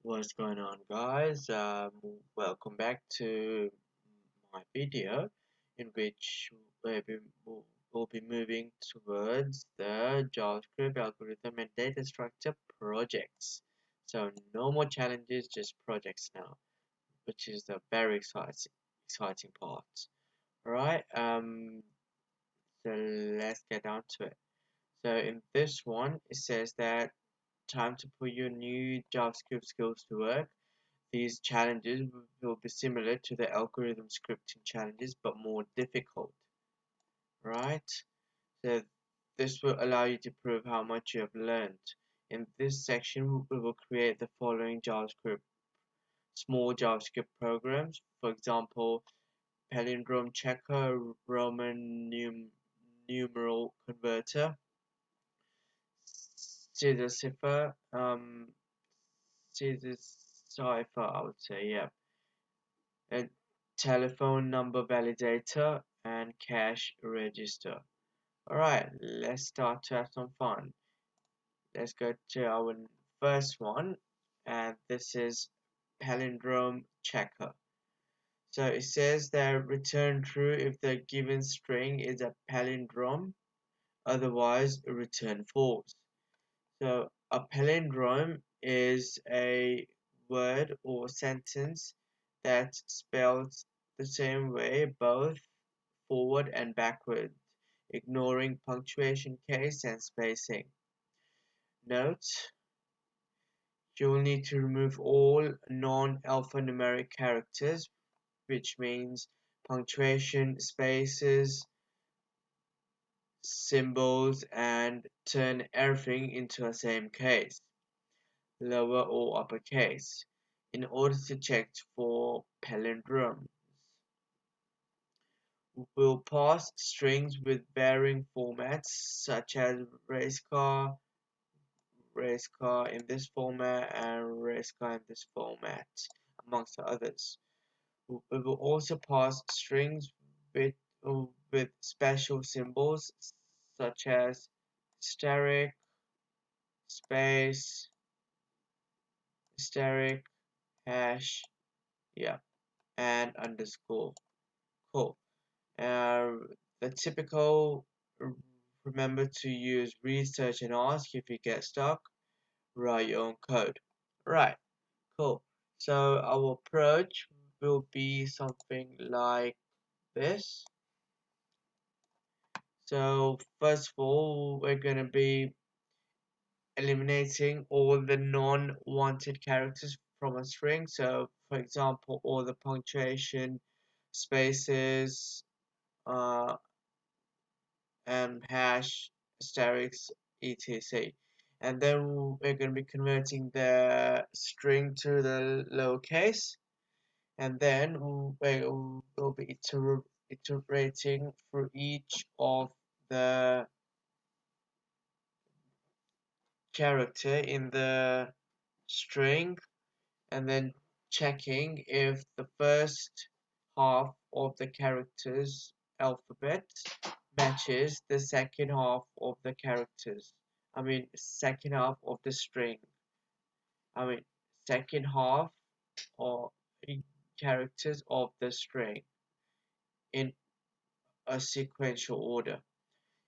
What's going on, guys? Welcome back to my video in which we'll be moving towards the JavaScript algorithm and data structure projects. So no more challenges, just projects now, which is the very exciting part. Alright, so let's get down to it. So in this one, it says that time to put your new JavaScript skills to work. These challenges will be similar to the algorithm scripting challenges but more difficult, right? So this will allow you to prove how much you have learned. In this section, we will create the following small JavaScript programs. For example, palindrome checker, Roman numeral converter, scissor cipher, scissor cipher, I would say, yeah, a telephone number validator, and cash register. Alright, let's start to have some fun. Let's go to our first one, and this is palindrome checker. So it says that return true if the given string is a palindrome, otherwise return false. So a palindrome is a word or sentence that spells the same way both forward and backward, ignoring punctuation case and spacing. Note: you will need to remove all non-alphanumeric characters, which means punctuation, spaces, symbols, and turn everything into a same case, lower or uppercase, in order to check for palindromes. We'll pass strings with varying formats such as race car in this format and race car in this format, amongst others. We will also pass strings with with special symbols such as steric, space, steric, hash, yeah, and underscore. Cool. Uh, the typical remember to use research and ask if you get stuck, write your own code. Right, cool. So our approach will be something like this. So first of all, we're going to be eliminating all the non-wanted characters from a string. So for example, all the punctuation, spaces, uh, and hash, asterisk, etc. And then we're going to be converting the string to the lowercase, and then we'll be iterating through each of the character in the string, and then checking if the first half of the character's alphabet matches the second half of the characters. I mean, second half of the string. I mean, second half of characters of the string in a sequential order.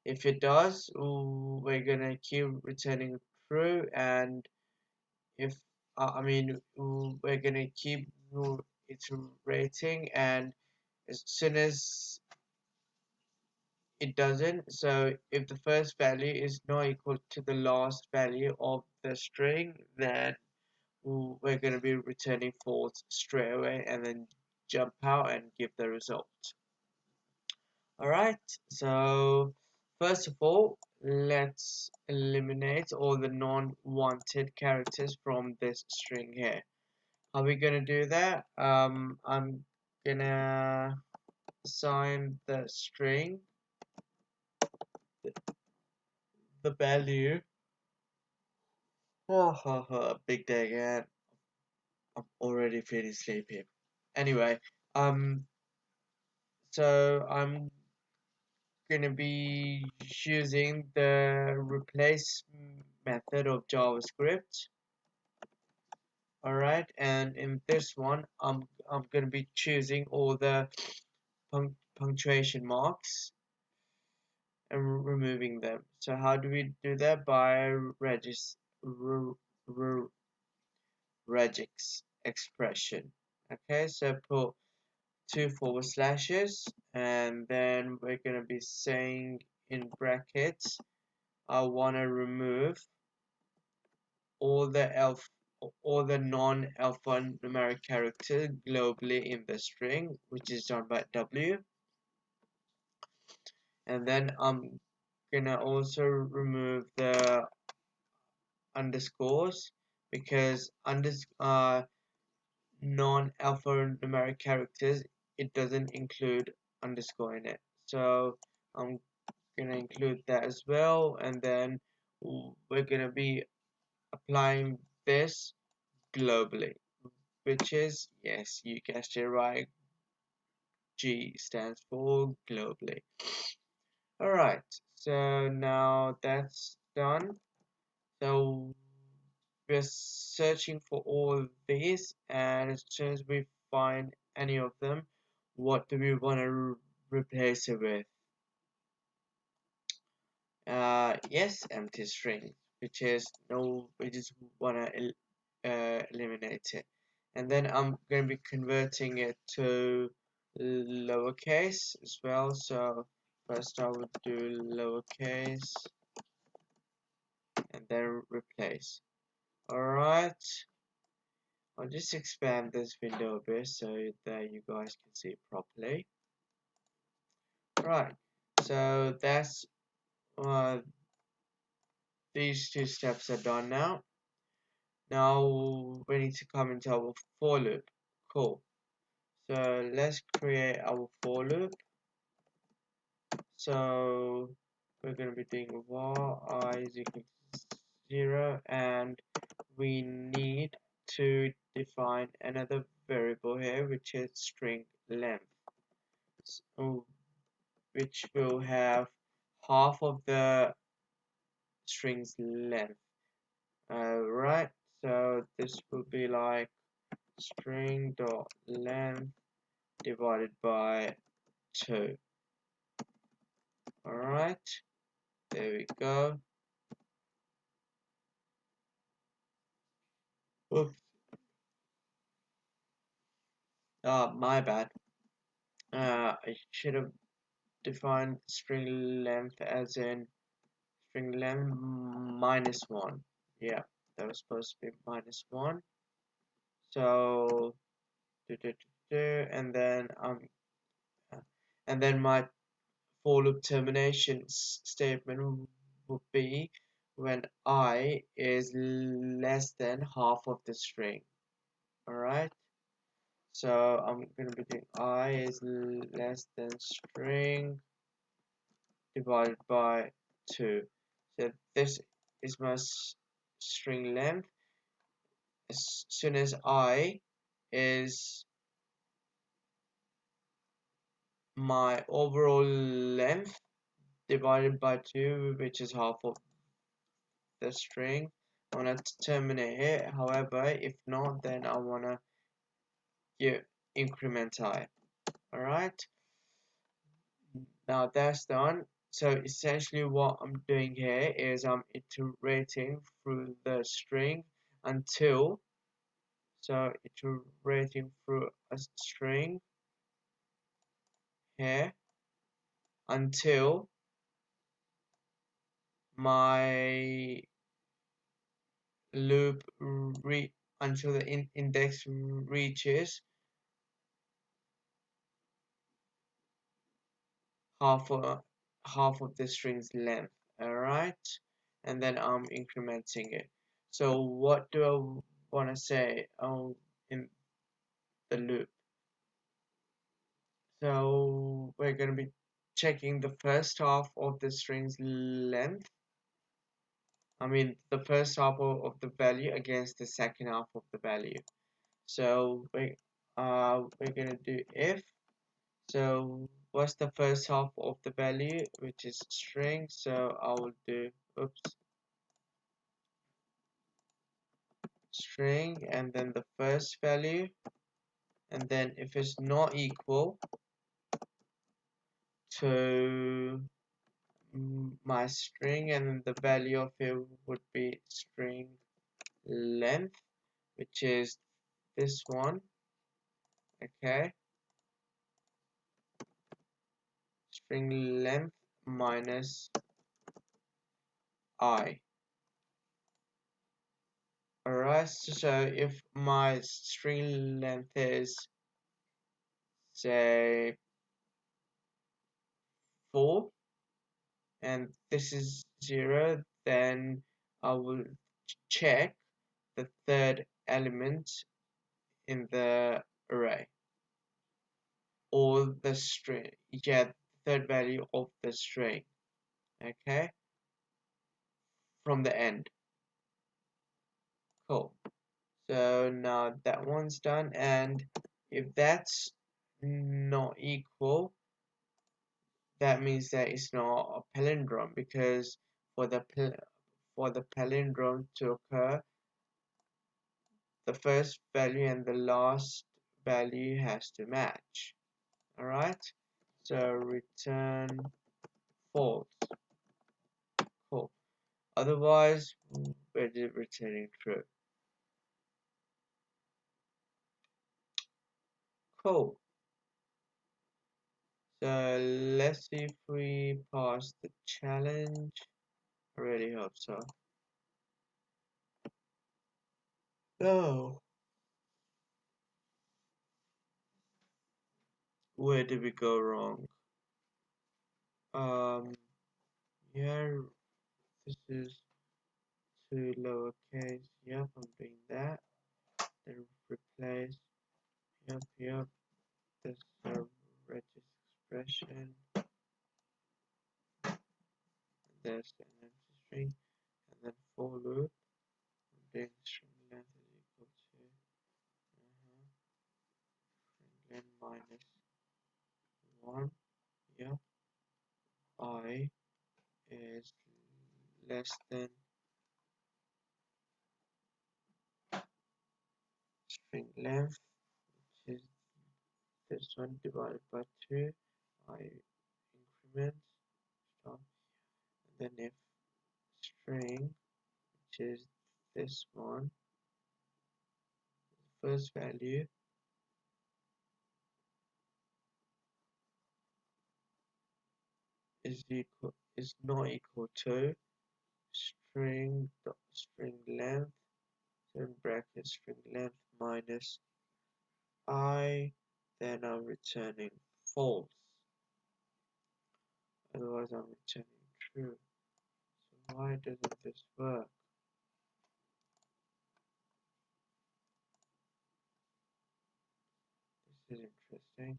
If it does, we're gonna keep returning true, and if I mean, we're gonna keep iterating, and as soon as it doesn't, so if the first value is not equal to the last value of the string, then we're going to be returning false straight away and then jump out and give the result. Alright, so first of all, let's eliminate all the non-wanted characters from this string here. How are we going to do that? I'm gonna assign the string the value. Big day again. I'm already feeling sleepy. Anyway, so I'm gonna be using the replace method of JavaScript. Alright, and in this one I'm gonna be choosing all the punctuation marks and removing them. So how do we do that? By regex expression. Okay, so put two forward slashes, and then we're gonna be saying in brackets, I wanna remove all the non-alphanumeric characters globally in the string, which is done by W, and then I'm gonna also remove the underscores because non-alphanumeric characters, it doesn't include underscore in it. So I'm gonna include that as well, and then we're gonna be applying this globally, which is, yes, you guessed it right, G stands for globally. Alright, so now that's done. So we're searching for all of these, and as soon as we find any of them, what do we want to replace it with? Yes, empty string, which is no, we just want to eliminate it. And then I'm going to be converting it to lowercase as well. So first I would do lowercase and then replace. Alright, I'll just expand this window a bit so that you guys can see it properly. Right, so that's these two steps are done now. Now we need to come into our for loop. Cool. So let's create our for loop. So we're going to be doing var I is equal to 0, and we need to define another variable here, which is string length, so, which will have half of the string's length. Right, so this will be like string dot length divided by 2. Alright, there we go. Oops. My bad. I should have defined string length as in string length minus 1. Yeah, that was supposed to be minus 1. So, and then my for loop termination statement would be when I is less than half of the string. Alright, so I'm gonna be doing I is less than string divided by 2. So this is my string length. As soon as I is my overall length divided by 2, which is half of the string, I want to terminate it. However, if not, then I want to give increment I. Alright, now that's done. So essentially what I'm doing here is I'm iterating through the string until, so iterating through a string here until my loop until the index reaches half of the string's length. Alright, and then I'm incrementing it. So what do I want to say in the loop? So we're going to be checking the first half of the string's length, I mean the first half of the value against the second half of the value. So we're gonna do if. So what's the first half of the value, which is string? So I will do, oops, string and then the first value, and then if it's not equal to my string, and then the value of it would be string length, which is this one. Okay, string length minus I. Alright, so if my string length is, say, 4 and this is 0, then I will check the third element in the array, or the string, yeah, the third value of the string, okay, from the end. Cool. So now that one's done, and if that's not equal, that means that it's not a palindrome, because for the palindrome to occur, the first value and the last value has to match. Alright, so return false. Cool. Otherwise, we're just returning true. Cool. So let's see if we pass the challenge. I really hope so. Oh, where did we go wrong? Here, this is to lowercase. Yep, I'm doing that. Then replace. Yep. This register expression. There's an empty string, and then for loop. I'm doing string length is equal to string length minus 1. Yep, I is less than string length, which is this one divided by 2. I increment stop, and then if string, which is this one, first value is not equal to string length, so in brackets string length minus I, then I'm returning false. Otherwise I'm returning true. So why doesn't this work? This is interesting.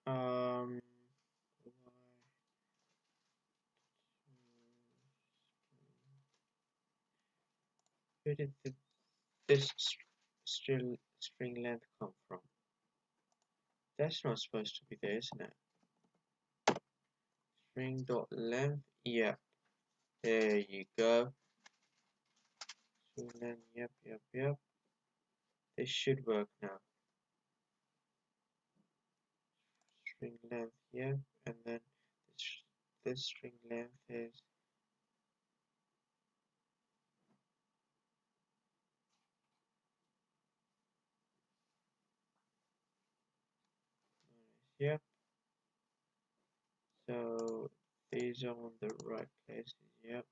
Why? Where did this string length come from? That's not supposed to be there, isn't it? String dot length, yeah, there you go. String length, yep. This should work now. String length, yep, and then this string length is yep. So these are on the right places, yep.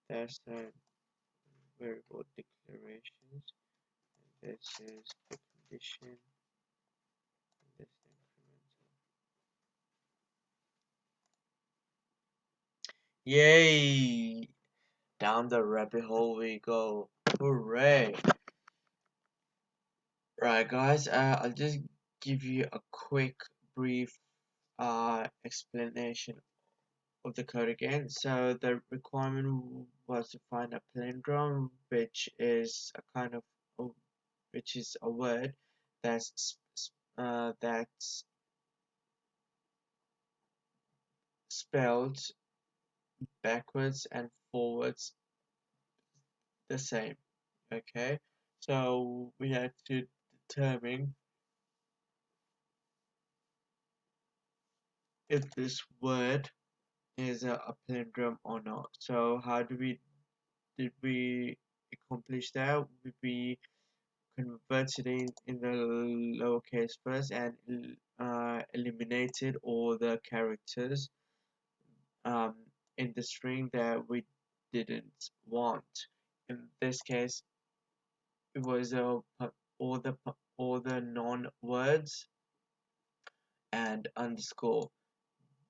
That's the variable declarations. And this is the condition. And this is incremental. Yay! Down the rabbit hole we go. Hooray! Right, guys. I'll just give you a quick, brief explanation of the code again. So the requirement was to find a palindrome, which is a kind of which is a word that's spelled backwards and forwards the same. Okay, so we had to determine if this word is a palindrome or not. So how did we accomplish that? We converted in the lowercase first and eliminated all the characters um, in the string that we didn't want. In this case, it was all the non words and underscore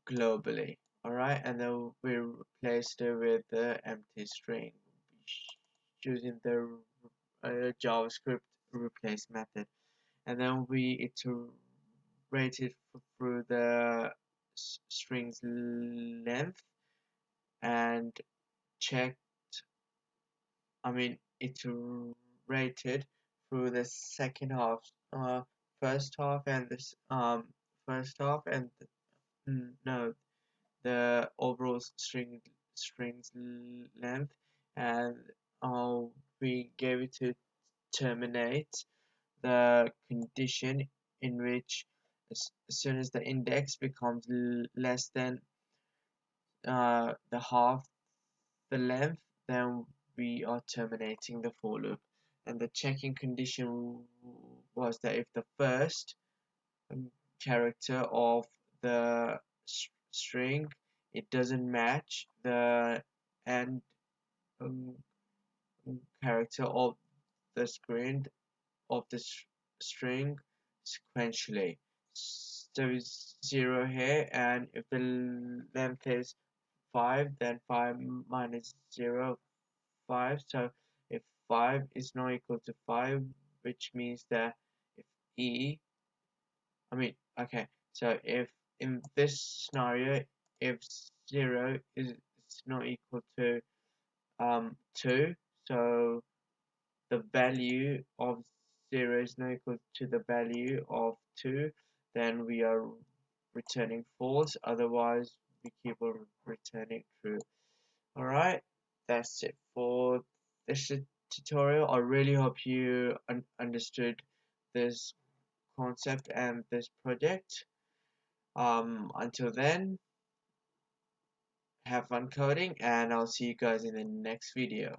globally. All right, and then we replaced it with the empty string using the JavaScript replace method, and then we iterated through the string's length and checked. I mean, iterated through the second half, first half, and this first half, and no, the overall string's length, and uh, we gave it to terminate the condition in which as soon as the index becomes less than the half the length, then we are terminating the for loop. And the checking condition was that if the first character of the string it doesn't match the end um, character of the screen of the string sequentially. So it's 0 here, and if the length is 5, then 5 minus 0, 5. So if 5 is not equal to 5, which means that if okay, so if in this scenario, if 0 is not equal to 2, so the value of 0 is not equal to the value of 2, then we are returning false, otherwise we keep on returning true. Alright, that's it for this tutorial. I really hope you understood this concept and this project. Until then, have fun coding, and I'll see you guys in the next video.